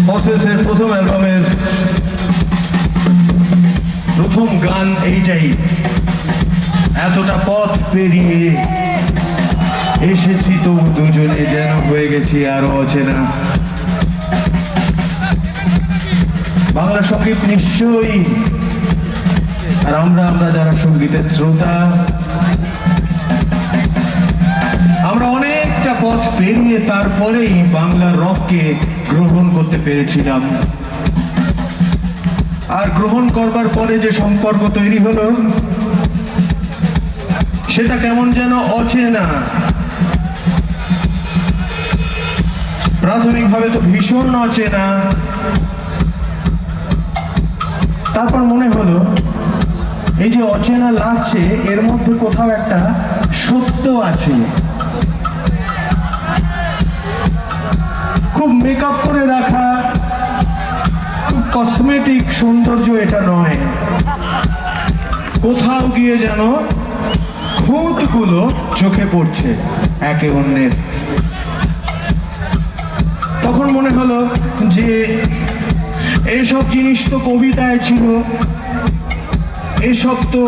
ফসেলসের প্রথম অ্যালবামের প্রথম গান এইটাই। এতটা পথ পেরিয়ে এসেছি তো দুজনে যেন হয়ে গেছি আরো অচেনা। বাংলা সঙ্গীত নিশ্চয়ই, আর আমরা যারা সঙ্গীতের শ্রোতা, আমরা অনেকটা পথ পেরিয়ে তারপরেই বাংলা রককে গ্রহণ করতে পেরেছিলাম। আর গ্রহণ করবার পরে যে সম্পর্ক তৈরি হলো সেটা কেমন যেন অচেনা। প্রাথমিকভাবে তো ভীষণ অচেনা, তারপর মনে হলো এই যে অচেনা লাগছে এর মধ্যে কোথাও একটা সত্য আছে। খুব মেকআপ করে রাখা, খুব কসমেটিক সৌন্দর্য এটা নয়। কোথাও গিয়ে যেন খুঁতগুলো চোখে পড়ছে একে অন্যের। তখন মনে হলো যে এসব জিনিস তো কবিতায় ছিল, এসব তো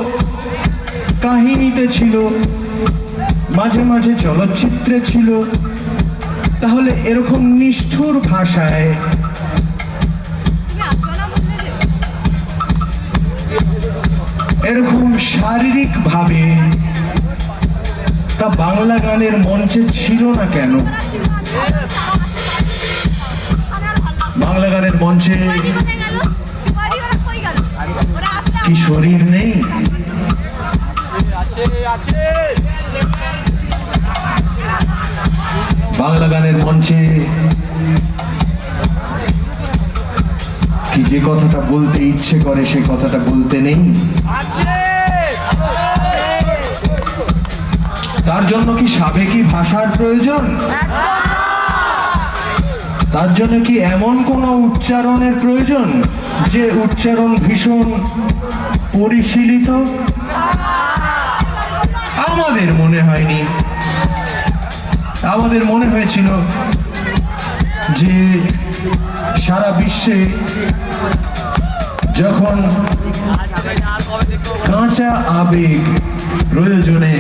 কাহিনীতে ছিল, মাঝে মাঝে চলচ্চিত্রে ছিল, তাহলে এরকম নিষ্ঠুর ভাষায় এরকম শারীরিক ভাবে তা বাংলা গানের মঞ্চে ছিল না কেন? বাংলা গানের মঞ্চে কি শরীর নেই? বাংলা গানের মঞ্চে কি যে কথাটা বলতে ইচ্ছে করে সে কথাটা বলতে নেই? তার জন্য কি সাবেকি ভাষার প্রয়োজন? তার জন্য কি এমন কোন উচ্চারণের প্রয়োজন যে উচ্চারণ ভীষণ পরিশীলিত? আমাদের মনে হয়নি। আমাদের মনে হয়েছিল যে সারা বিশ্বে যখন কাঁচা আবেগ প্রয়োজনে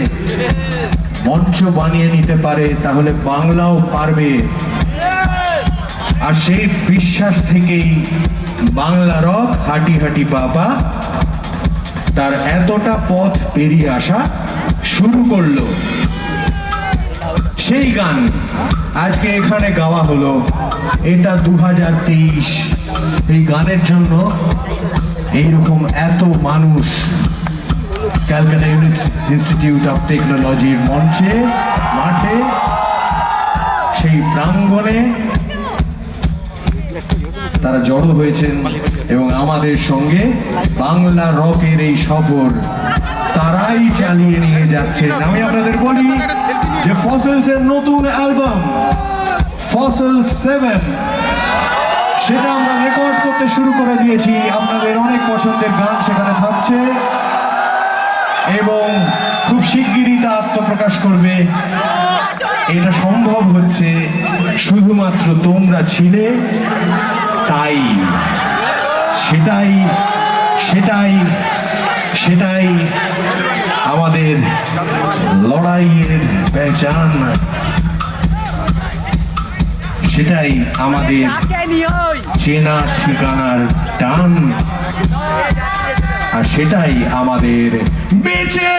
মঞ্চ বানিয়ে নিতে পারে তাহলে বাংলাও পারবে। আর সেই বিশ্বাস থেকেই বাংলা রক হাঁটি হাঁটি বাবা তার এতটা পথ পেরিয়ে আসা শুরু করলো। সেই গান আজকে এখানে গাওয়া হলো। এটা 2023। এই গানের জন্য এইরকম এত মানুষ ক্যালকাটা ইনস্টিটিউট অফ টেকনোলজির মঞ্চে, মাঠে, সেই প্রাঙ্গণে তারা জড়ো হয়েছেন এবং আমাদের সঙ্গে বাংলা রকের এই সফর তারাই চালিয়ে নিয়ে যাচ্ছেন। আমি আপনাদের বলি যে ফসেলস এর নতুন অ্যালবাম ফসেল 7 সেটা আমরা রেকর্ড করতে শুরু করে দিয়েছি। আপনাদের অনেক পছন্দের গান সেখানে থাকছে এবং খুব শিগগিরই তা আত্মপ্রকাশ করবে। এটা সম্ভব হচ্ছে শুধুমাত্র তোমরা ছিলে তাই। সেটাই সেটাই সেটাই আমাদের লড়াইয়ের পেহচান, সেটাই আমাদের চেনা ঠিকানার টান, আর সেটাই আমাদের বেঁচে